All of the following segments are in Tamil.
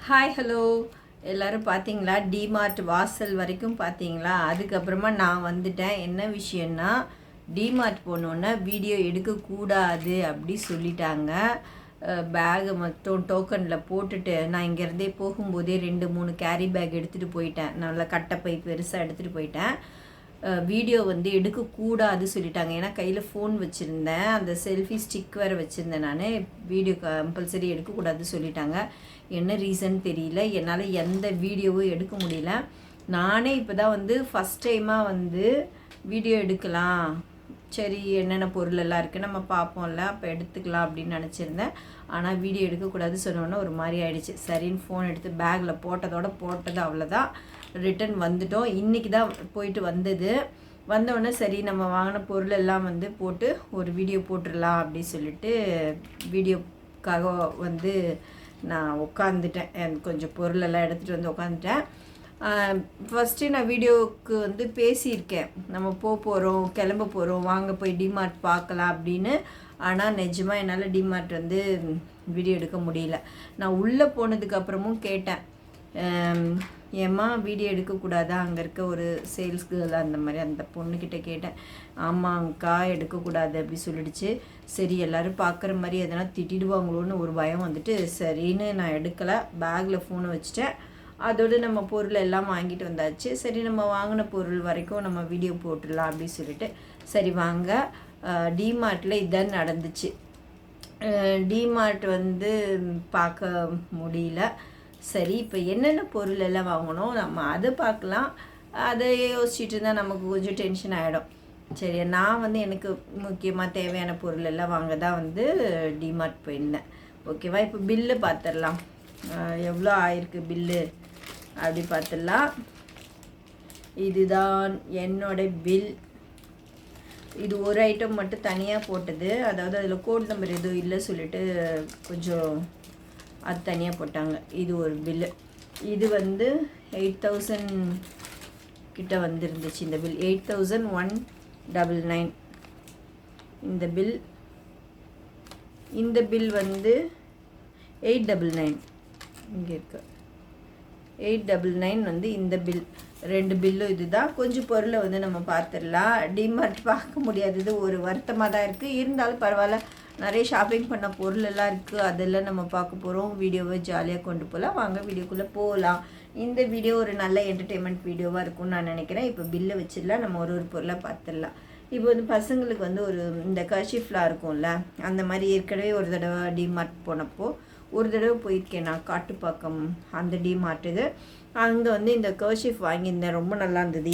ஹாய் ஹலோ எல்லோரும் பார்த்தீங்களா? டிமார்ட் வாசல் வரைக்கும் பார்த்தீங்களா? அதுக்கப்புறமா நான் வந்துட்டேன். என்ன விஷயம்னா, டிமார்ட் போனோன்னே வீடியோ எடுக்கக்கூடாது அப்படி சொல்லிட்டாங்க. பேகு மட்டும் டோக்கனில் போட்டுட்டு நான் இங்கேருந்தே போகும்போதே 2-3 கேரி பேக் எடுத்துகிட்டு போயிட்டேன். நல்லா கட்டைப்பை பெருசாக எடுத்துகிட்டு போயிட்டேன். வீடியோ வந்து எடுக்கக்கூடாது சொல்லிட்டாங்க. ஏன்னா கையில் ஃபோன் வச்சுருந்தேன், அந்த செல்ஃபி ஸ்டிக் வேறு வச்சுருந்தேன். நான் வீடியோ கம்பல்சரி எடுக்கக்கூடாது சொல்லிட்டாங்க. என்ன ரீசன் தெரியல, என்னால் எந்த வீடியோவும் எடுக்க முடியல. நானே இப்போ தான் வந்து ஃபஸ்ட் டைமாக வந்து வீடியோ எடுக்கலாம், சரி என்னென்ன பொருளெல்லாம் இருக்குது நம்ம பார்ப்போம்ல, அப்போ எடுத்துக்கலாம் அப்படின்னு நினச்சிருந்தேன். ஆனால் வீடியோ எடுக்கக்கூடாது சொன்னோன்னே ஒரு மாதிரி ஆகிடுச்சு. சரின்னு ஃபோன் எடுத்து பேக்கில் போட்டது அவ்வளோதான். ரிட்டன் வந்துட்டோம். இன்றைக்கி தான் போயிட்டு வந்தோடனே சரி நம்ம வாங்கின பொருள் எல்லாம் வந்து போட்டு ஒரு வீடியோ போட்டுடலாம் அப்படி சொல்லிட்டு வீடியோக்காக வந்து நான் உட்காந்துட்டேன். எனக்கு கொஞ்சம் பொருளெல்லாம் எடுத்துகிட்டு வந்து உட்காந்துட்டேன். ஃபஸ்ட்டு நான் வீடியோவுக்கு வந்து பேசியிருக்கேன், நம்ம போகிறோம் கிளம்ப போகிறோம், வாங்க போய் டிமார்ட் பார்க்கலாம் அப்படின்னு. ஆனால் நிஜமாக என்னால் டிமார்ட் வந்து வீடியோ எடுக்க முடியல. நான் உள்ளே போனதுக்கப்புறமும் கேட்டேன், ஏம்மா வீடியோ எடுக்கக்கூடாதா? அங்கே இருக்க ஒரு சேல்ஸ் கேர்ள் அந்த மாதிரி அந்த பொண்ணுக்கிட்ட கேட்டேன். ஆமாங்கக்கா எடுக்கக்கூடாது அப்படி சொல்லிடுச்சு. சரி எல்லோரும் பார்க்குற மாதிரி எதனா திட்டிடுவாங்களோன்னு ஒரு பயம் வந்துட்டு சரின்னு நான் எடுக்கலை. பேக்கில் ஃபோனை வச்சுட்டேன். அதோடு நம்ம பொருள் எல்லாம் வாங்கிட்டு வந்தாச்சு. சரி நம்ம வாங்கின பொருள் வரைக்கும் நம்ம வீடியோ போட்டுடலாம் அப்படின்னு சொல்லிட்டு சரி வாங்க. டிமார்ட்டில் இதான் நடந்துச்சு. டிமார்ட் வந்து பார்க்க முடியல. சரி இப்போ என்னென்ன பொருள் எல்லாம் வாங்கணும் நம்ம அதை பார்க்கலாம். அதை யோசிச்சுட்டு இருந்தால் நமக்கு கொஞ்சம் டென்ஷன் ஆகிடும். சரி நான் வந்து எனக்கு முக்கியமாக தேவையான பொருள் எல்லாம் வாங்க தான் வந்து டிமார்ட் போயிருந்தேன். ஓகேவா? இப்போ பில்லு பார்த்துடலாம், எவ்வளோ ஆயிருக்கு பில்லு அப்படி பார்த்துடலாம். இதுதான் என்னோட பில். இது ஒரு ஐட்டம் மட்டும் தனியாக போட்டது, அதாவது அதில் கோட் நம்பர் எதுவும் இல்லை சொல்லிட்டு கொஞ்சம் அது தனியாக போட்டாங்க. இது ஒரு பில்லு. இது வந்து 8000 கிட்ட வந்துருந்துச்சு இந்த பில். 8199 இந்த பில். இந்த பில் வந்து 899 இங்கே இருக்கு. 899 வந்து இந்த பில். 2 பில்லும் இது தான். கொஞ்சம் பொருளை வந்து நம்ம பார்த்துடலாம். டிமார்ட் பார்க்க முடியாதது ஒரு வருத்தமாக தான் இருக்குது. இருந்தாலும் பரவாயில்ல, நிறைய ஷாப்பிங் பண்ண பொருள் எல்லாம் இருக்குது, அதெல்லாம் நம்ம பார்க்க போகிறோம். வீடியோவை ஜாலியாக கொண்டு போகலாம். வாங்க வீடியோக்குள்ளே போகலாம். இந்த வீடியோ ஒரு நல்ல என்டர்டெயின்மெண்ட் வீடியோவாக இருக்கும்னு நான் நினைக்கிறேன். இப்போ பில்லை வச்சிடலாம், நம்ம ஒரு பொருளை பார்த்துடலாம். இப்போ வந்து பசங்களுக்கு வந்து ஒரு இந்த கர்ஷிஃப்லாம் இருக்கும்ல, அந்த மாதிரி ஏற்கனவே ஒரு தடவை டிமார்ட் போனப்போ ஒரு தடவை போயிருக்கேன் நான், காட்டுப்பாக்கம் அந்த டிமார்ட். இது அங்கே வந்து இந்த கர்ஷிஃப் வாங்கியிருந்தேன், ரொம்ப நல்லா இருந்தது.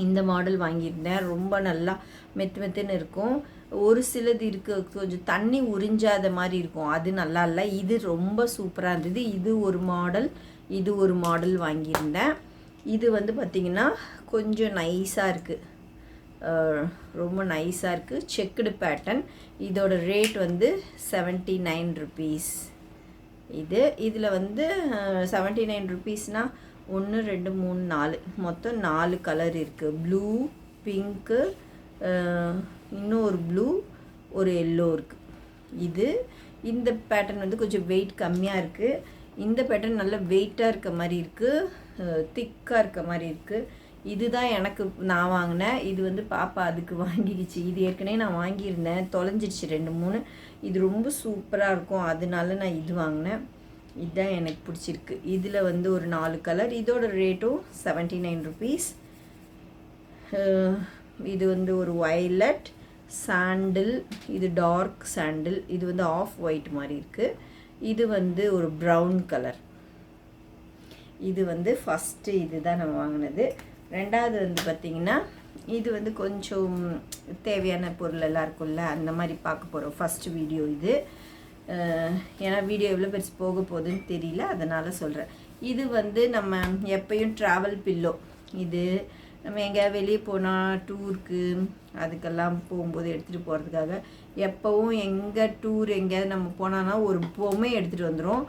இந்த மாடல் வாங்கியிருந்தேன். ரொம்ப நல்லா மெத்துன்னு இருக்கும். ஒரு சிலது இருக்குது கொஞ்சம் தண்ணி உறிஞ்சாத மாதிரி இருக்கும், அது நல்லா இல்லை. இது ரொம்ப சூப்பராக இருந்தது. இது ஒரு மாடல் வாங்கியிருந்தேன். இது வந்து பார்த்திங்கன்னா கொஞ்சம் நைஸாக இருக்குது, ரொம்ப நைஸாக இருக்குது. Checked pattern. இதோட ரேட் வந்து 79 ருபீஸ். இதில் வந்து 79 ருபீஸ்னால் 1 2 3 4 மொத்தம் 4 கலர் இருக்குது. ப்ளூ, பிங்க்கு, இன்னும் ஒரு ப்ளூ, ஒரு எல்லோ இருக்குது. இந்த பேட்டர்ன் வந்து கொஞ்சம் வெயிட் கம்மியாக இருக்குது. இந்த பேட்டர்ன் நல்ல வெயிட்டாக இருக்க மாதிரி இருக்குது, திக்காக இருக்க மாதிரி இருக்குது. இதுதான் நான் வாங்கினேன். இது வந்து பாப்பா அதுக்கு வாங்கிடுச்சு. இது ஏற்கனவே நான் வாங்கியிருந்தேன், தொலைஞ்சிடுச்சு 2-3. இது ரொம்ப சூப்பராக இருக்கும், அதனால நான் இது வாங்கினேன். இதுதான் எனக்கு பிடிச்சிருக்கு. இதில் வந்து ஒரு 4 கலர். இதோட ரேட்டும் 79 ருபீஸ். இது வந்து ஒரு வயலட் சாண்டில், இது டார்க் சாண்டில், இது வந்து ஆஃப் ஒயிட் மாதிரி இருக்குது. இது வந்து ஒரு ப்ரௌன் கலர். இது வந்து ஃபஸ்ட்டு இது தான் நம்ம வாங்கினது. ரெண்டாவது வந்து பார்த்திங்கன்னா இது வந்து கொஞ்சம் தேவையான பொருள் எல்லாம் இருக்கும்ல, அந்த மாதிரி பார்க்க போகிறோம். ஃபஸ்ட்டு வீடியோ இது. ஏன்னா வீடியோ எவ்வளோ பெருசு போக போகுதுன்னு தெரியல, அதனால் சொல்கிறேன். இது வந்து நம்ம எப்பயும் ட்ராவல் பில்லோ. இது நம்ம எங்கேயாவது வெளியே போனால் டூருக்கு அதுக்கெல்லாம் போகும்போது எடுத்துகிட்டு போகிறதுக்காக எப்போவும் டூர் எங்கேயாவது நம்ம போனோன்னா ஒரு பொம்மை எடுத்துகிட்டு வந்துடும்.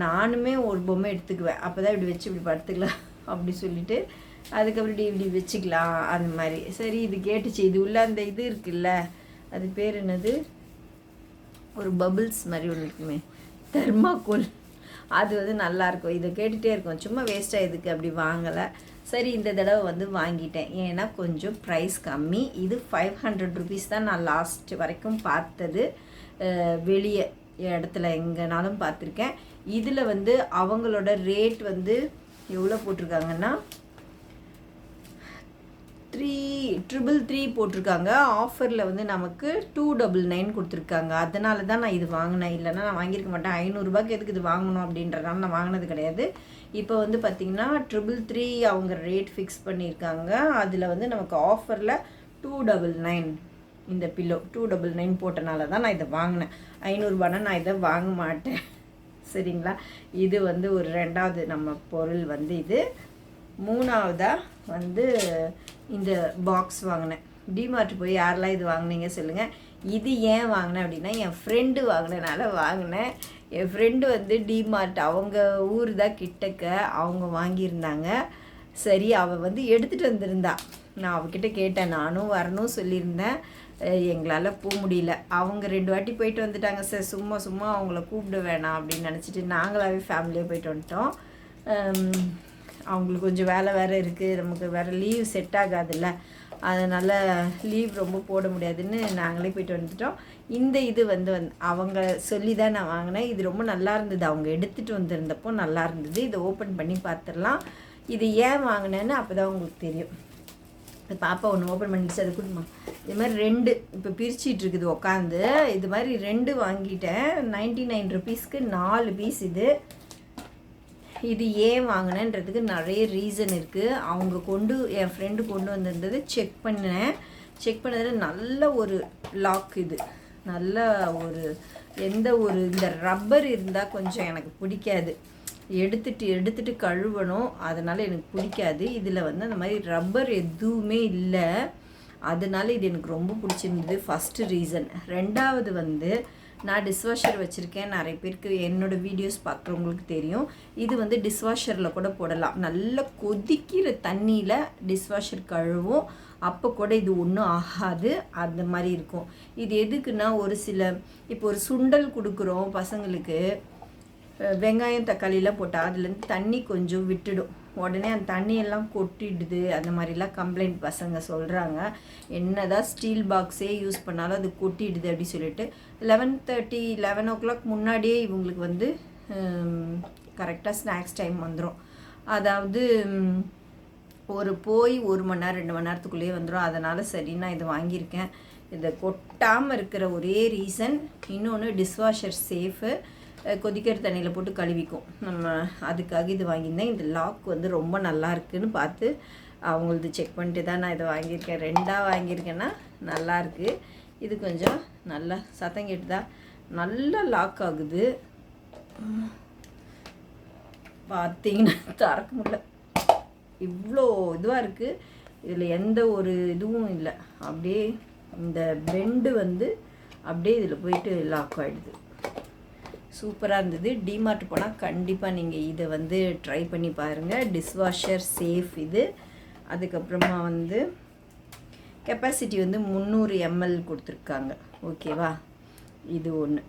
நானுமே ஒரு பொம்மை எடுத்துக்குவேன், அப்போ தான் இப்படி வச்சு இப்படி படுத்துக்கலாம் அப்படி சொல்லிவிட்டு அதுக்கப்புறம் இப்படி வச்சுக்கலாம் அந்த மாதிரி. சரி இது கேட்டுச்சு. இது உள்ள அந்த இது இருக்குல்ல, அது பேர் என்னது, ஒரு பபிள்ஸ் மாதிரி ஒன்று இருக்குமே, தெர்மாக்கோல், அது வந்து நல்லாயிருக்கும். இதை கேட்டுகிட்டே இருக்கும், சும்மா வேஸ்ட்டாக எதுக்கு அப்படி வாங்கலை. சரி இந்த தடவை வந்து வாங்கிட்டேன், ஏன்னா கொஞ்சம் ப்ரைஸ் கம்மி. இது 500 ருபீஸ் தான் நான் லாஸ்ட் வரைக்கும் பார்த்தது. வெளியே இடத்துல எங்கேனாலும் பார்த்துருக்கேன். இதில் வந்து அவங்களோட ரேட் வந்து எவ்வளோ போட்டிருக்காங்கன்னா 333 போட்டிருக்காங்க. ஆஃபரில் வந்து நமக்கு 299 கொடுத்துருக்காங்க. அதனால தான் நான் இது வாங்கினேன், இல்லைன்னா நான் வாங்கியிருக்க மாட்டேன். 500 ரூபாய்க்கு எதுக்கு இது வாங்கணும் அப்படின்றதுனால நான் வாங்கினது கிடையாது. இப்போ வந்து பார்த்திங்கன்னா 333 அவங்க ரேட் ஃபிக்ஸ் பண்ணியிருக்காங்க. அதில் வந்து நமக்கு ஆஃபரில் 299 இந்த பில்லோ 299 போட்டனால தான் நான் இதை வாங்கினேன். 500 நான் இதை வாங்க மாட்டேன், சரிங்களா. இது வந்து ஒரு 2வது நம்ம பொருள் வந்து இது. 3வதாக வந்து இந்த பாக்ஸ் வாங்கினேன். டிமார்ட் போய் யாரெல்லாம் இது வாங்கினீங்க சொல்லுங்கள். இது ஏன் வாங்கினேன் அப்படின்னா, என் ஃப்ரெண்டு வாங்கினனால வாங்கினேன். என் ஃப்ரெண்டு வந்து டிமார்ட் அவங்க ஊர் தான் கிட்டக்க அவங்க வாங்கியிருந்தாங்க. சரி அவள் வந்து எடுத்துகிட்டு வந்திருந்தா. நான் அவகிட்ட கேட்டேன், நானும் வரணும் சொல்லியிருந்தேன். எங்களால் போக முடியல. அவங்க 2 வாட்டி போயிட்டு வந்துட்டாங்க. சார் சும்மா அவங்கள கூப்பிட வேணாம் அப்படின்னு நினச்சிட்டு நாங்களாகவே ஃபேமிலியாக போயிட்டு வந்துட்டோம். அவங்களுக்கு கொஞ்சம் வேலை வேறு இருக்குது, நமக்கு வேறு லீவ் செட் ஆகாதுல்ல, அதனால் லீவ் ரொம்ப போட முடியாதுன்னு நாங்களே போய்ட்டு வந்துட்டோம். இந்த இது வந்து அவங்க சொல்லி தான் நான் வாங்கினேன். இது ரொம்ப நல்லா இருந்தது, அவங்க எடுத்துகிட்டு வந்திருந்தப்போ நல்லா இருந்தது. இதை ஓப்பன் பண்ணி பார்த்துடலாம். இது ஏன் வாங்கினேன்னு அப்போ தான் உங்களுக்கு தெரியும். பாப்பா ஒன்று ஓப்பன் பண்ணிடுச்சு, அது கொடுமா. இது மாதிரி 2 இப்போ பிரிச்சிட்டு இருக்குது உட்காந்து. இது மாதிரி 2 வாங்கிட்டேன். 99 ருபீஸ்க்கு 4 பீஸ். இது ஏன் வாங்கினேன்றதுக்கு நிறைய ரீசன் இருக்குது. என் ஃப்ரெண்டு கொண்டு வந்திருந்தது செக் பண்ணதில் நல்ல ஒரு லாக். இது நல்ல ஒரு இந்த ரப்பர் இருந்தால் கொஞ்சம் எனக்கு பிடிக்காது. எடுத்துட்டு கழுவணும், அதனால் எனக்கு பிடிக்காது. இதில் வந்து அந்த மாதிரி ரப்பர் எதுவுமே இல்லை, அதனால இது எனக்கு ரொம்ப பிடிச்சிருந்தது. First reason. 2வது வந்து நான் டிஷ்வாஷர் வச்சுருக்கேன். நிறைய பேருக்கு என்னோடய வீடியோஸ் பார்க்குறவங்களுக்கு தெரியும். இது வந்து டிஷ்வாஷரில் கூட போடலாம். நல்லா கொதிக்கிற தண்ணியில் டிஷ்வாஷர் கழுவும், அப்போ கூட இது ஒன்றும் ஆகாது, அந்த மாதிரி இருக்கும். இது எதுக்குன்னா, இப்போ ஒரு சுண்டல் கொடுக்குறோம் பசங்களுக்கு, வெங்காயம் தக்காளிலாம் போட்டால் அதுலேருந்து தண்ணி கொஞ்சம் விட்டுடும், உடனே அந்த தண்ணியெல்லாம் கொட்டிடுது, அந்த மாதிரிலாம் கம்ப்ளைண்ட் பசங்க சொல்கிறாங்க. என்னதான் ஸ்டீல் பாக்ஸே யூஸ் பண்ணாலும் அது கொட்டிடுது அப்படி சொல்லிட்டு 11 o'clock முன்னாடியே இவங்களுக்கு வந்து கரெக்டாக ஸ்நாக்ஸ் டைம் வந்துடும். அதாவது போய் 1 மணி நேரம் 2 மணி நேரத்துக்குள்ளேயே வந்துடும். அதனால் சரி நான் இதை வாங்கியிருக்கேன். இதை கொட்டாமல் இருக்கிற ஒரே ரீசன். இன்னொன்று டிஷ்வாஷர் சேஃபு, கொதிக்கிற தண்ணியில் போட்டு கழுவிக்கும். நம்ம அதுக்காக இது வாங்கியிருந்தேன். இந்த லாக் வந்து ரொம்ப நல்லா இருக்குன்னு பார்த்து அவங்களது செக் பண்ணிட்டு தான் நான் இதை வாங்கியிருக்கேன். 2ஆக வாங்கியிருக்கேன்னா நல்லாயிருக்கு. இது கொஞ்சம் நல்லா சத்தம் கேட்டுதா, நல்லா லாக் ஆகுது. பார்த்தீங்கன்னா திறக்க முடியல, இவ்வளோ இதுவாக இருக்குது. இதில் எந்த ஒரு இதுவும் இல்லை, அப்படியே இந்த பெண்டு வந்து அப்படியே இதில் போயிட்டு லாக் ஆகிடுது. சூப்பராக இருந்தது. டிமார்ட் போனால் கண்டிப்பாக நீங்கள் இதை வந்து ட்ரை பண்ணி பாருங்கள். டிஷ்வாஷர் சேஃப் இது. அதுக்கப்புறமா வந்து கெப்பாசிட்டி வந்து 300 ml கொடுத்துருக்காங்க, ஓகேவா. இது ஒன்று.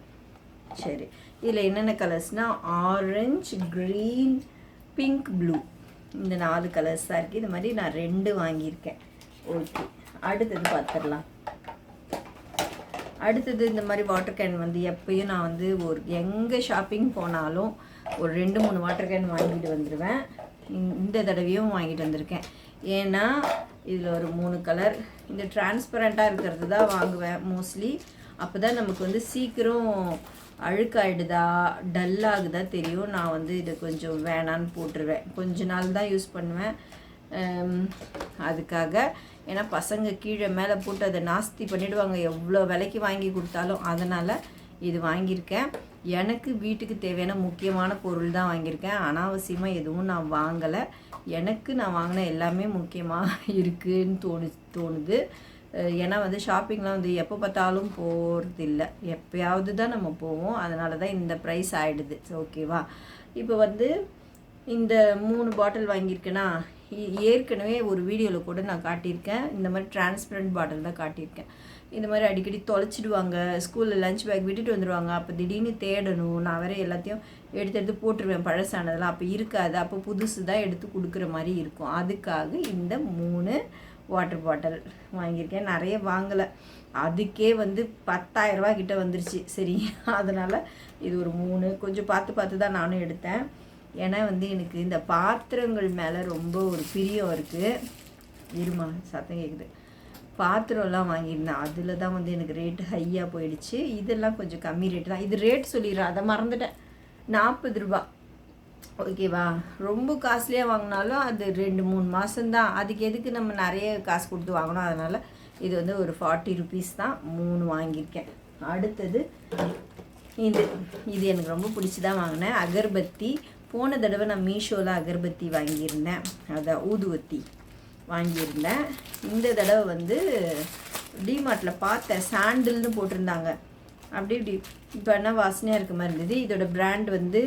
சரி, இதில் என்னென்ன கலர்ஸ்னால் ஆரஞ்சு, க்ரீன், பிங்க், ப்ளூ, இந்த 4 கலர்ஸ் தான் இருக்குது. இது மாதிரி நான் 2 வாங்கியிருக்கேன். ஓகே, அடுத்தது பார்த்துடலாம். அடுத்தது இந்த மாதிரி வாட்டர் கேன் வந்து எப்பயும் நான் வந்து எங்கே ஷாப்பிங் போனாலும் ஒரு 2-3 வாட்டர் கேன் வாங்கிட்டு வந்துடுவேன். இந்த தடவையும் வாங்கிட்டு வந்திருக்கேன். ஏன்னா இதில் ஒரு 3 கலர், இந்த டிரான்ஸ்பரண்ட்டாக இருக்கிறது தான் வாங்குவேன் மோஸ்ட்லி. அப்போ தான் நமக்கு வந்து சீக்கிரம் அழுக்காயிடுதா டல்லாகுதா தெரியும். நான் வந்து இதை கொஞ்சம் வேணான்னு போட்டுருவேன். கொஞ்ச நாள் தான் யூஸ் பண்ணுவேன் அதுக்காக. ஏன்னா பசங்க கீழே மேலே போட்டு அதை நாஸ்தி பண்ணிவிடுவாங்க எவ்வளோ விலைக்கு வாங்கி கொடுத்தாலும். அதனால் இது வாங்கியிருக்கேன். எனக்கு வீட்டுக்கு தேவையான முக்கியமான பொருள் தான் வாங்கியிருக்கேன். அனாவசியமாக எதுவும் நான் வாங்கலை. எனக்கு நான் வாங்கின எல்லாமே முக்கியமாக இருக்குதுன்னு தோணுது. ஏன்னா வந்து ஷாப்பிங்லாம் வந்து எப்போ பார்த்தாலும் போகிறது இல்லை, எப்போயாவது தான் நம்ம போவோம். அதனால தான் இந்த ப்ரைஸ் ஆகிடுது, ஓகேவா. இப்போ வந்து இந்த 3 பாட்டில் வாங்கியிருக்கேன்னா, ஏற்கனவே ஒரு வீடியோவில் கூட நான் காட்டியிருக்கேன். இந்த மாதிரி டிரான்ஸ்பரண்ட் பாட்டில் தான் காட்டியிருக்கேன். இந்த மாதிரி அடிக்கடி தொலைச்சிடுவாங்க, ஸ்கூலில் லஞ்ச் பேக் விட்டுட்டு வந்துடுவாங்க. அப்போ திடீர்னு தேடணும், நான் வேறு எல்லாத்தையும் எடுத்து எடுத்து போட்டுருவேன் பழசானதெல்லாம். அப்போ இருக்காது, அப்போ புதுசு தான் எடுத்து கொடுக்குற மாதிரி இருக்கும். அதுக்காக இந்த 3 வாட்டர் பாட்டில் வாங்கியிருக்கேன். நிறைய வாங்கலை, அதுக்கே வந்து 10,000 ரூபா கிட்ட வந்துருச்சு. சரி, அதனால் இது ஒரு 3 கொஞ்சம் பார்த்து பார்த்து தான் நானும் எடுத்தேன். ஏன்னா வந்து எனக்கு இந்த பாத்திரங்கள் மேலே ரொம்ப ஒரு பிரியம் இருக்குது. இருமா, சத்தம் கேட்குது. பாத்திரம்லாம் வாங்கியிருந்தேன், அதில் தான் வந்து எனக்கு ரேட்டு ஹையாக போயிடுச்சு. இதெல்லாம் கொஞ்சம் கம்மி ரேட்டு தான். இது ரேட் சொல்லிடுறேன், அதை மறந்துட்டேன். 40 ரூபா. ஓகேவா? ரொம்ப காஸ்ட்லியாக வாங்கினாலும் அது 2-3 மாதம்தான். அதுக்கு எதுக்கு நம்ம நிறைய காசு கொடுத்து வாங்கணும்? அதனால் இது வந்து ஒரு 40 ருபீஸ் தான் 3 வாங்கியிருக்கேன். அடுத்தது இது எனக்கு ரொம்ப பிடிச்சி தான் வாங்கினேன். அகர்பத்தி. போன தடவை நான் மீஷோவில் அகர்பத்தி வாங்கியிருந்தேன், அதான் ஊதுவத்தி வாங்கியிருந்தேன். இந்த தடவை வந்து டிமார்ட்டில் பார்த்தேன், சாண்டில்னு போட்டிருந்தாங்க. அப்படி இப்போ என்ன வாசனையாக இருக்க மாதிரி இருந்தது. இதோட பிராண்ட் வந்து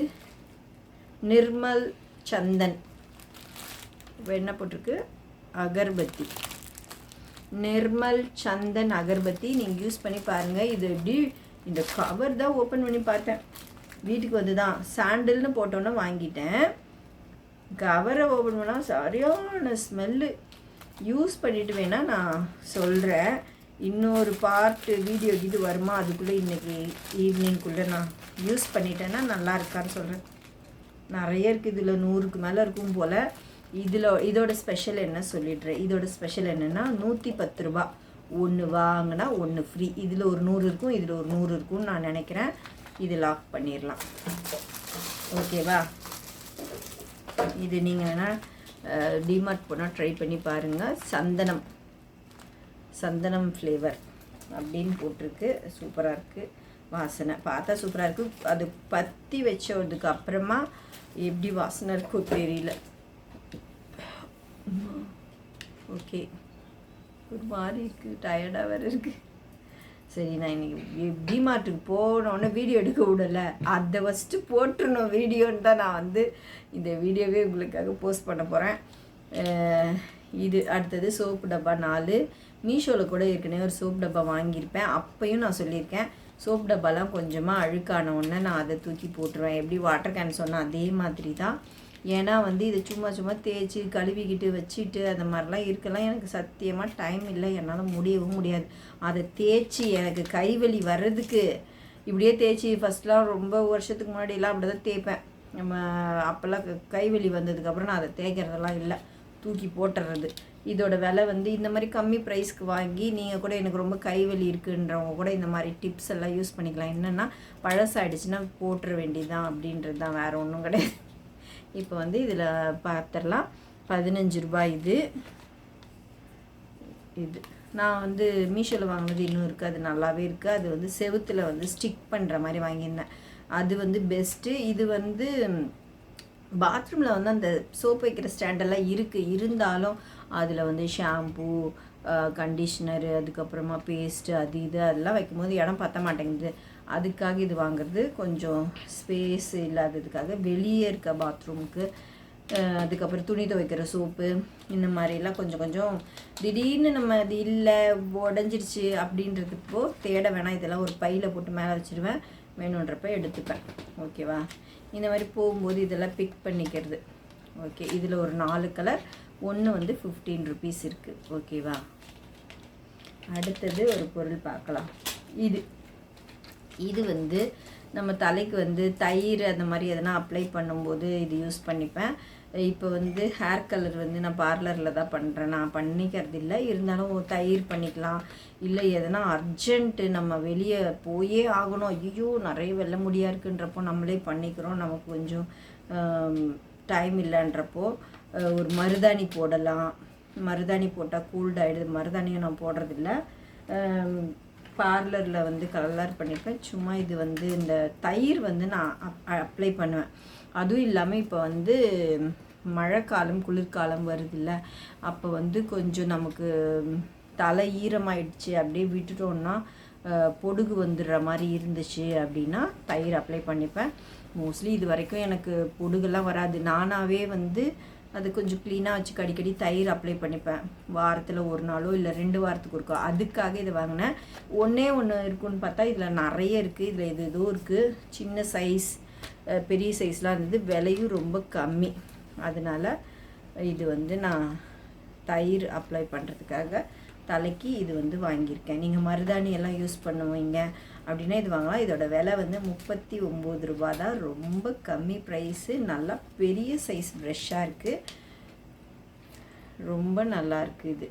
நிர்மல் சந்தன். இப்போ என்ன போட்டிருக்கு? அகர்பத்தி, நிர்மல் சந்தன் அகர்பத்தி. நீங்கள் யூஸ் பண்ணி பாருங்கள். இது எப்படி, இந்த கவர் தான் ஓப்பன் பண்ணி பார்த்தேன், வீட்டுக்கு வந்து தான் சாண்டில்னு போட்டோன்னே வாங்கிட்டேன். கவரை ஓப்பன் பண்ணால் சரியான ஸ்மெல்லு. யூஸ் பண்ணிவிட்டு வேணால் நான் சொல்கிறேன். இன்னொரு பார்ட்டு வீடியோ இது வருமா, அதுக்குள்ளே இன்றைக்கி ஈவினிங்குள்ளே நான் யூஸ் பண்ணிட்டேன்னா நல்லா இருக்கான்னு சொல்கிறேன். நிறைய இருக்குது, இதில் 100க்கு மேலே இருக்கும் போல். இதோட ஸ்பெஷல் என்ன சொல்லிடுறேன். இதோட ஸ்பெஷல் என்னென்னா 110 ரூபா. 1 வாங்கினா 1 ஃப்ரீ. இதில் ஒரு 100 இருக்கும், இதில் ஒரு 100 இருக்கும்னு நான் நினைக்கிறேன். இது லாக் பண்ணிடலாம். ஓகேவா? இது நீங்கள் வேணால் டிமார்ட் போனால் ட்ரை பண்ணி பாருங்கள். சந்தனம் ஃப்ளேவர் அப்படின்னு போட்டிருக்கு. சூப்பராக இருக்குது, வாசனை பார்த்தா சூப்பராக இருக்குது. அது பற்றி வச்சதுக்கு அப்புறமா எப்படி வாசனை இருக்கோ தெரியல. ஓகே, ஒரு மாதிரி இருக்குது, டயர்டாக வேறு இருக்குது. சரி, நான் இன்றைக்கி டிமார்ட்டுக்கு போனோன்னே வீடியோ எடுக்க விடலை, அதை ஃபஸ்ட்டு போட்டுருணும் வீடியோன்னு தான் நான் வந்து இந்த வீடியோவே உங்களுக்காக போஸ்ட் பண்ண போகிறேன். இது அடுத்தது சோப்பு டப்பா 4. மீஷோவில் கூட ஏற்கனவே ஒரு சோப் டப்பா வாங்கியிருப்பேன். அப்பையும் நான் சொல்லியிருக்கேன், சோப் டப்பாலாம் கொஞ்சமாக அழுக்கான உடனே நான் அதை தூக்கி போட்டுருவேன். எப்படி வாட்டர் கேன் சொன்னால் அதே மாதிரி தான். ஏன்னா வந்து இதை சும்மா தேய்ச்சி கழுவிக்கிட்டு வச்சுட்டு அந்த மாதிரிலாம் இருக்கலாம். எனக்கு சத்தியமாக டைம் இல்லை, என்னால் முடியவும் முடியாது. அதை தேய்ச்சி எனக்கு கைவலி வர்றதுக்கு இப்படியே தேய்ச்சி ஃபஸ்ட்லாம் ரொம்ப வருஷத்துக்கு முன்னாடியெல்லாம் அப்படி தான் தேய்ப்பேன். நம்ம அப்போல்லாம் கைவலி வந்ததுக்கப்புறம் நான் அதை தேய்க்கிறதெல்லாம் இல்லை, தூக்கி போட்டுறது. இதோட விலை வந்து இந்த மாதிரி கம்மி ப்ரைஸ்க்கு வாங்கி நீங்கள் கூட எனக்கு ரொம்ப கைவலி இருக்குன்றவங்க கூட இந்த மாதிரி டிப்ஸ் எல்லாம் யூஸ் பண்ணிக்கலாம். என்னென்னா பழசாயிடுச்சுன்னா போட்டுற வேண்டியதுதான் அப்படின்றது தான், வேறு ஒன்றும் கிடையாது. இப்போ வந்து இதில் பார்த்துடலாம். 15 ரூபாய் இது நான் வந்து மீஷோவில் வாங்கினது இன்னும் இருக்குது, அது நல்லாவே இருக்குது. அது வந்து செவுத்தில் வந்து ஸ்டிக் பண்ணுற மாதிரி வாங்கியிருந்தேன், அது வந்து பெஸ்ட்டு. இது வந்து பாத்ரூமில் வந்து அந்த சோப் வைக்கிற ஸ்டாண்டெல்லாம் இருக்குது, இருந்தாலும் அதில் வந்து ஷாம்பூ, கண்டிஷ்னரு, அதுக்கப்புறமா பேஸ்ட்டு, அது இது அதெல்லாம் வைக்கும்போது இடம் பற்ற மாட்டேங்குது. அதுக்காக இது வாங்குறது. கொஞ்சம் ஸ்பேஸ் இல்லாததுக்காக வெளியே இருக்க பாத்ரூமுக்கு. அதுக்கப்புறம் துணி துவைக்கிற சோப்பு, இந்த மாதிரிலாம் கொஞ்சம் திடீர்னு நம்ம அது இல்லை உடஞ்சிருச்சு அப்படின்றதுப்போ தேட வேணாம். இதெல்லாம் ஒரு பையில் போட்டு மேலே வச்சுருவேன், வேணுன்றப்ப எடுத்துப்பேன். ஓகேவா? இந்த மாதிரி போகும்போது இதெல்லாம் பிக் பண்ணிக்கிறது. ஓகே, இதில் ஒரு 4 கலர், ஒன்று வந்து 15 ருபீஸ் இருக்குது. ஓகேவா? அடுத்தது ஒரு பொருள் பார்க்கலாம். இது வந்து நம்ம தலைக்கு வந்து தயிர் அந்த மாதிரி எதனா அப்ளை பண்ணும்போது இது யூஸ் பண்ணிப்பேன். இப்போ வந்து ஹேர் கலர் வந்து நான் பார்லரில் தான் பண்ணுறேன், நான் பண்ணிக்கிறது இல்லை. இருந்தாலும் தயிர் பண்ணிக்கலாம். இல்லை எதனா அர்ஜென்ட்டு நம்ம வெளியே போயே ஆகணும், ஐயோ நிறைய வெள்ள முடியாக இருக்குன்றப்போ நம்மளே பண்ணிக்கிறோம், நமக்கு கொஞ்சம் டைம் இல்லைன்றப்போ ஒரு மருதாணி போடலாம். மருதாணி போட்டால் கூல்ட் ஆகிடுது. மருதாணியும் நான் போடுறதில்ல, பார்லரில் வந்து கலர் பண்ணிப்பேன். சும்மா இது வந்து இந்த தயிர் வந்து நான் அப்ளை பண்ணுவேன். அதுவும் இல்லாமல் இப்போ வந்து மழைக்காலம் குளிர்காலம் வருதில்ல, அப்போ வந்து கொஞ்சம் நமக்கு தலை ஈரமாயிடுச்சு அப்படியே விட்டுட்டோன்னா பொடுகு வந்துடுற மாதிரி இருந்துச்சு அப்படின்னா தயிர் அப்ளை பண்ணிப்பேன். மோஸ்ட்லி இது வரைக்கும் எனக்கு பொடுகெல்லாம் வராது. நானாகவே வந்து அது கொஞ்சம் க்ளீனாக வச்சு அடிக்கடி தயிர் அப்ளை பண்ணிப்பேன். வாரத்தில் ஒரு நாளோ இல்லை 2 வாரத்துக்கு இருக்கும். அதுக்காக இதை வாங்கினேன். ஒன்றே ஒன்று இருக்குன்னு பார்த்தா இதில் நிறைய இருக்குது. இதில் எது எதுவும் இருக்குது. சின்ன சைஸ், பெரிய சைஸ்லாம் இருந்தது. விலையும் ரொம்ப கம்மி. அதனால் இது வந்து நான் தயிர் அப்ளை பண்ணுறதுக்காக தலைக்கு இது வந்து வாங்கியிருக்கேன். நீங்கள் மருதாணி எல்லாம் யூஸ் பண்ணுவீங்க அப்படின்னா இது வாங்கலாம். இதோட விலை வந்து 39 ரூபா தான். ரொம்ப கம்மி ப்ரைஸு. நல்லா பெரிய சைஸ் ப்ரெஷ்ஷாக இருக்குது. ரொம்ப நல்லா இருக்குது இது.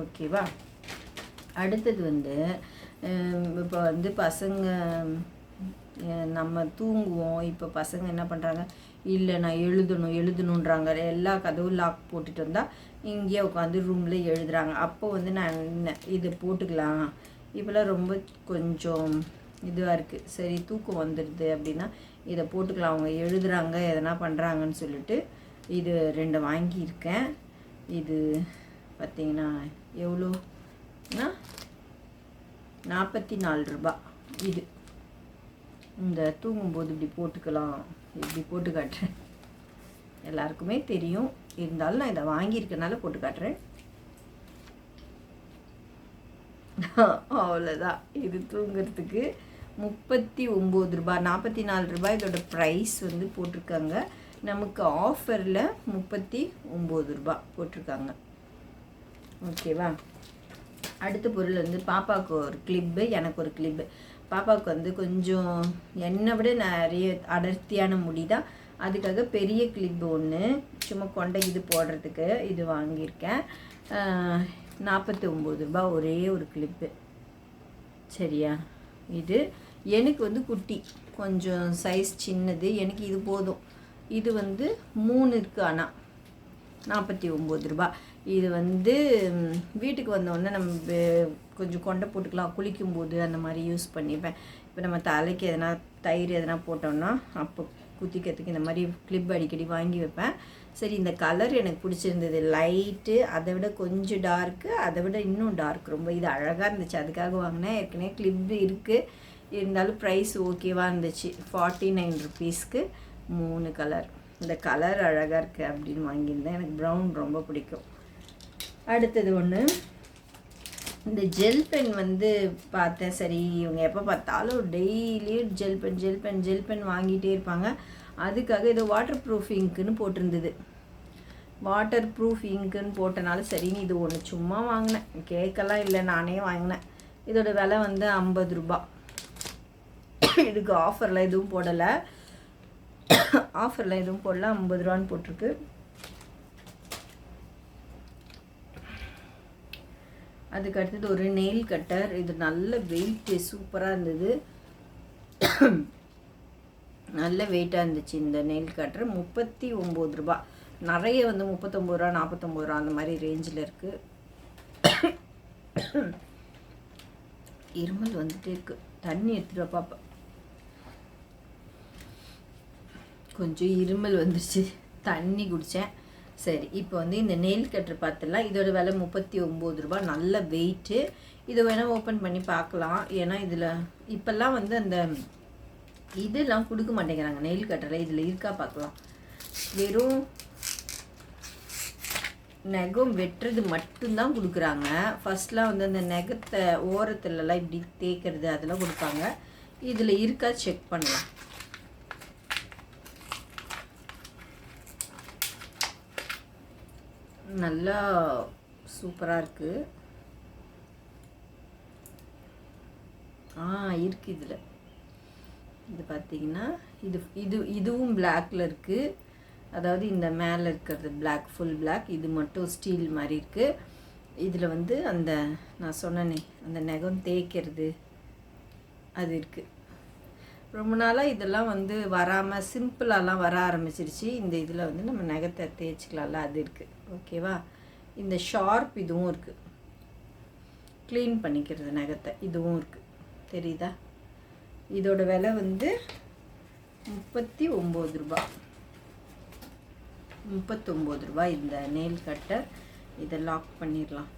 ஓகேவா? அடுத்தது வந்து இப்போ வந்து பசங்க நம்ம தூங்குவோம். இப்போ பசங்க என்ன பண்ணுறாங்க, இல்லை நான் எழுதணுன்றாங்க. எல்லா கதவும் லாக் போட்டுட்டு வந்தால் இங்கேயே உட்காந்து ரூமில் எழுதுகிறாங்க. அப்போ வந்து நான் இது போட்டுக்கலாம். இப்போலாம் ரொம்ப கொஞ்சம் இதுவாக இருக்குது. சரி தூக்கம் வந்துடுது அப்படின்னா இதை போட்டுக்கலாம். அவங்க எழுதுகிறாங்க எதனா பண்ணுறாங்கன்னு சொல்லிட்டு இது 2 வாங்கியிருக்கேன். இது பார்த்திங்கன்னா எவ்வளோனா 44 ரூபா. இது இந்த தூங்கும்போது இப்படி போட்டுக்கலாம். இப்படி போட்டு காட்டுறேன். எல்லாருக்குமே தெரியும், இருந்தாலும் நான் இதை வாங்கியிருக்கனால போட்டு காட்டுறேன். அவ்வளோதான். இது தூங்குறதுக்கு 39 ரூபா. 44 ரூபாய் இதோட ப்ரைஸ் வந்து போட்டிருக்காங்க. நமக்கு ஆஃபரில் 39 ரூபா போட்டிருக்காங்க. ஓகேவா? அடுத்த பொருள் வந்து பாப்பாவுக்கு ஒரு கிளிப்பு, எனக்கு ஒரு கிளிப்பு. பாப்பாவுக்கு வந்து கொஞ்சம் என்னை விட நிறைய அடர்த்தியான முடி தான். அதுக்காக பெரிய கிளிப்பு ஒன்று சும்மா கொண்டை இது போடுறதுக்கு இது வாங்கியிருக்கேன். 49 ரூபா ஒரே ஒரு கிளிப்பு. சரியா? இது எனக்கு வந்து குட்டி, கொஞ்சம் சைஸ் சின்னது. எனக்கு இது போதும். இது வந்து 3 இருக்குது. ஆனால் 49 ரூபா. இது வந்து வீட்டுக்கு வந்தோடனே நம்ம கொஞ்சம் கொண்டை போட்டுக்கலாம். குளிக்கும்போது அந்த மாதிரி யூஸ் பண்ணிப்பேன். இப்போ நம்ம தலைக்கு எதனா தயிர் எதனா போட்டோம்னா அப்போ குத்திக்கிறதுக்கு இந்த மாதிரி கிளிப் அடிக்கடி வாங்கி வைப்பேன். சரி, இந்த கலர் எனக்கு பிடிச்சிருந்தது. லைட்டு, அதை விட கொஞ்சம் டார்க்கு, அதை விட இன்னும் டார்க். ரொம்ப இது அழகாக இருந்துச்சு, அதுக்காக வாங்கினேன். ஏற்கனவே கிளிப்பு இருக்குது, இருந்தாலும் ப்ரைஸ் ஓகேவாக இருந்துச்சு. 49 ருபீஸ்க்கு 3 கலர். இந்த கலர் அழகாக இருக்குது அப்படின்னு வாங்கியிருந்தேன். எனக்கு ப்ரௌன் ரொம்ப பிடிக்கும். அடுத்தது ஒன்று, இந்த ஜெல் பென் வந்து பார்த்தேன். சரி, இவங்க எப்போ பார்த்தாலும் டெய்லியும் ஜெல் பென் வாங்கிட்டே இருப்பாங்க. அதுக்காக ஏதோ வாட்டர் ப்ரூஃப் இங்க்குன்னு போட்டிருந்தது. வாட்டர் ப்ரூஃப் இங்க்குன்னு போட்டனால சரின்னு இது ஒன்று சும்மா வாங்கினேன். கேட்கலாம் இல்லை, நானே வாங்கினேன். இதோட விலை வந்து 50 ரூபா. இதுக்கு ஆஃபரில் எதுவும் போடலை. 50 ரூபான்னு போட்டிருக்கு. அதுக்கு அடுத்தது ஒரு நெயில் கட்டர். இது நல்ல வெயிட்டு, சூப்பராக இருந்தது. நல்ல வெயிட்டாக இருந்துச்சு இந்த நெயில் கட்டர். 39 ரூபா. நிறைய வந்து 39 ரூபா, 49 ரூபா அந்த மாதிரி ரேஞ்சில் இருக்குது. இருமல் வந்துட்டே இருக்கு. தண்ணி எடுத்துகிட்டு பாப்பா. கொஞ்சம் இருமல் வந்துச்சு, தண்ணி குடித்தேன். சரி, இப்போ வந்து இந்த நெயில் கட்டர் பார்த்துலாம். இதோட விலை 39 ரூபா. நல்ல வெயிட்டு. இதை வேணால் ஓப்பன் பண்ணி பார்க்கலாம். ஏன்னா இதில் இப்போல்லாம் வந்து அந்த இதெல்லாம் கொடுக்க மாட்டேங்கிறாங்க நெயில் கட்டரில். இதில் இருக்கா பார்க்கலாம். வெறும் நகம் வெட்டுறது மட்டும்தான் கொடுக்குறாங்க. ஃபர்ஸ்ட்லாம் வந்து அந்த நகத்தை ஓரத்துலலாம் இப்படி தேய்க்கிறது அதெல்லாம் கொடுப்பாங்க. இதில் இருக்கா செக் பண்ணலாம். நல்லா சூப்பராக இருக்குது. இருக்குது இதில். இது பார்த்தீங்கன்னா இதுவும் பிளாக்ல இருக்குது. அதாவது இந்த மேலே இருக்கிறது பிளாக், ஃபுல் பிளாக். இது மட்டும் ஸ்டீல் மாதிரி இருக்குது. இதில் வந்து அந்த நான் சொன்னேனே அந்த நகம் தேய்க்கிறது அது இருக்குது. ரொம்ப நாளாக இதெல்லாம் வந்து வராமல் சிம்பிளாலாம் வர ஆரம்பிச்சிருச்சு. இந்த இதில் வந்து நம்ம நகத்தை தேய்ச்சிக்கலாம்ல, அது இருக்குது. ஓகேவா? இந்த ஷார்ப் இதுவும் இருக்குது, க்ளீன் பண்ணிக்கிறது நகத்தை, இதுவும் இருக்குது. தெரியுதா? இதோட விலை வந்து 39 ரூபா. 39 ரூபா இந்த நெயில் கட்டர். இதை லாக் பண்ணிடலாம்.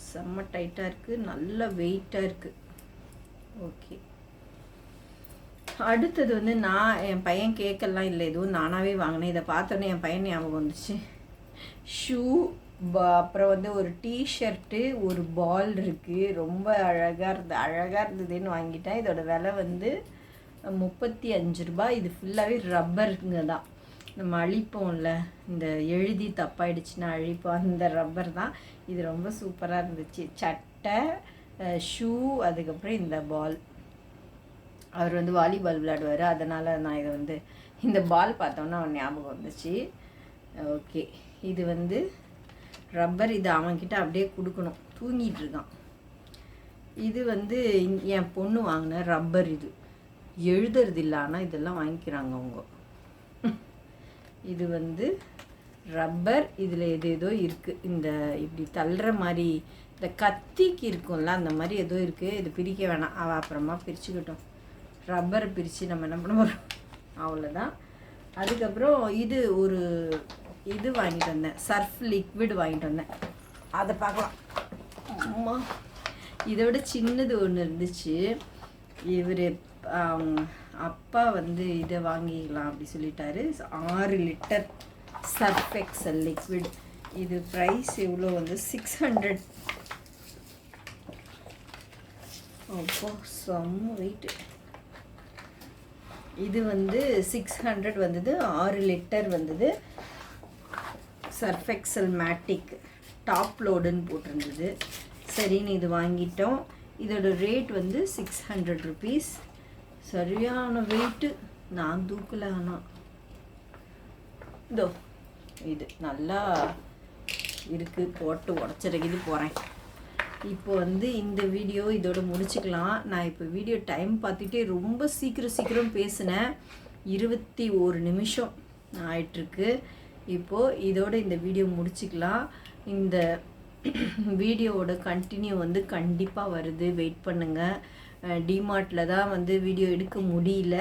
செம்ம டைட்டாக இருக்குது, நல்ல வெயிட்டாக இருக்குது. ஓகே, அடுத்தது வந்து நான் என் பையன் கேட்கலாம் இல்லை, எதுவும் நானாகவே வாங்கினேன். இதை பார்த்தோன்னே என் பையன் ஞாபகம் வந்துச்சு. ஷூ, அப்புறம் வந்து ஒரு டிஷர்ட்டு, ஒரு பால் இருக்குது. ரொம்ப அழகாக இருந்ததுன்னு வாங்கிட்டேன். இதோட விலை வந்து 35 ரூபாய். இது ஃபுல்லாகவே ரப்பருங்க தான். நம்ம அழிப்போம்ல, இந்த எழுதி தப்பாயிடுச்சுன்னா அழிப்போம், அந்த ரப்பர் தான். இது ரொம்ப சூப்பராக இருந்துச்சு. சட்டை, ஷூ, அதுக்கப்புறம் இந்த பால். அவர் வந்து வாலிபால் விளையாடுவார், அதனால் நான் இதை வந்து இந்த பால் பார்த்தோன்னா அவன் ஞாபகம் வந்துச்சு. ஓகே, இது வந்து ரப்பர். இது அவன்கிட்ட அப்படியே கொடுக்கணும், தூங்கிட்டு இருக்கான். இது வந்து என் பொண்ணு வாங்கின ரப்பர். இது எழுதுறது இல்லை, ஆனால் இதெல்லாம் வாங்கிக்கிறாங்க அவங்க. இது வந்து ரப்பர். இதில் ஏதோ இருக்குது. இந்த இப்படி தள்ளுற மாதிரி இந்த கத்திக்கு இருக்கும்ல, அந்த மாதிரி ஏதோ இருக்குது. இது பிரிக்க வேணாம், அவள் அப்புறமா பிரிச்சுக்கிட்டோம். ரப்பரை பிரித்து நம்ம என்ன பண்ண போகிறோம், அவ்வளோதான். அதுக்கப்புறம் இது ஒரு இது வாங்கிட்டு வந்தேன், சர்ஃப் லிக்விட் வாங்கிட்டு வந்தேன். அதை பார்க்கலாம். அம்மா, இதை விட சின்னது ஒன்று இருந்துச்சு. இவர் அப்பா வந்து இதை வாங்கிக்கலாம் அப்படி சொல்லிட்டாரு. 6 லிட்டர் சர்ஃப் எக்ஸல் லிக்விட். இது ப்ரைஸ் எவ்வளோ வந்து 600. அப்போ செம்ம வெயிட்டு. இது வந்து 600 வந்தது. 6 லிட்டர் வந்தது. சர்ஃப் எக்ஸல் மேட்டிக் டாப் லோடுன்னு போட்டிருந்தது. சரின்னு இது வாங்கிட்டோம். இதோட ரேட் வந்து 600 ருபீஸ். சரியான வெயிட்டு, நான் தூக்கலை. ஆனால் இதோ இது நல்லா இருக்குது, போட்டு உடச்சிருக்குது போகிறேன். இப்போ வந்து இந்த வீடியோ இதோட முடிச்சுக்கலாம். நான் இப்போ வீடியோ டைம் பார்த்துட்டே ரொம்ப சீக்கிரம் பேசினேன். 21 நிமிஷம் ஆயிட்டுருக்கு. இப்போது இதோட இந்த வீடியோ முடிச்சுக்கலாம். இந்த வீடியோவோட கண்டினியூ வந்து கண்டிப்பாக வருது, வெயிட் பண்ணுங்கள். டிமார்ட்டில் தான் வந்து வீடியோ எடுக்க முடியல,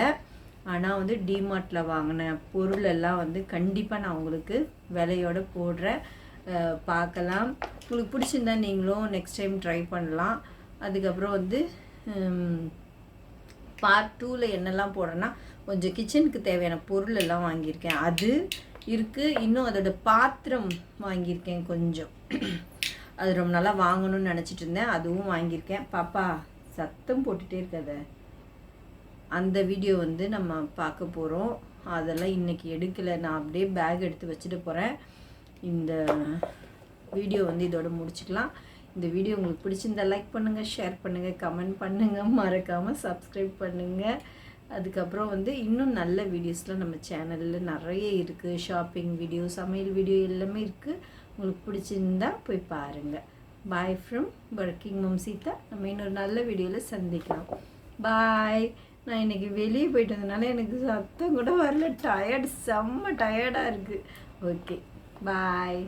ஆனால் வந்து டிமார்ட்டில் வாங்கின பொருள் எல்லாம் வந்து கண்டிப்பாக நான் உங்களுக்கு விலையோடு போடுறேன், பார்க்கலாம். உங்களுக்கு பிடிச்சிருந்தா நீங்களும் நெக்ஸ்ட் டைம் ட்ரை பண்ணலாம். அதுக்கப்புறம் வந்து பார்ட் 2ல் என்னெல்லாம் போடுறேன்னா, கொஞ்சம் கிச்சனுக்கு தேவையான பொருள் எல்லாம் வாங்கியிருக்கேன், அது இருக்குது. இன்னும் அதோட பாத்திரம் வாங்கியிருக்கேன் கொஞ்சம். அது ரொம்ப நாளா வாங்கணும்னு நினச்சிட்டு இருந்தேன், அதுவும் வாங்கியிருக்கேன். பாப்பா சத்தம் போட்டுகிட்டே இருக்காத. அந்த வீடியோ வந்து நம்ம பார்க்க போகிறோம். அதெல்லாம் இன்றைக்கி எடுக்கலை, நான் அப்படியே பேக் எடுத்து வச்சுட்டு போகிறேன். இந்த வீடியோ வந்து இதோட முடிச்சுக்கலாம். இந்த வீடியோ உங்களுக்கு பிடிச்சிருந்தா லைக் பண்ணுங்கள், ஷேர் பண்ணுங்கள், கமெண்ட் பண்ணுங்கள், மறக்காமல் சப்ஸ்கிரைப் பண்ணுங்கள். அதுக்கப்புறம் வந்து இன்னும் நல்ல வீடியோஸ்லாம் நம்ம சேனலில் நிறைய இருக்குது. ஷாப்பிங் வீடியோ, சமையல் வீடியோ எல்லாமே இருக்குது. உங்களுக்கு பிடிச்சிருந்தா போய் பாருங்கள். பாய் ஃப்ரம் ஒர்க்கிங் மம் சீதா. நம்ம இன்னொரு நல்ல வீடியோவில் சந்திக்கலாம். பாய். நான் இன்றைக்கி வெளியே போயிட்டு வந்ததுனால எனக்கு சத்தம் கூட வரல, செம்ம டயர்டாக இருக்குது. ஓகே, பாய்.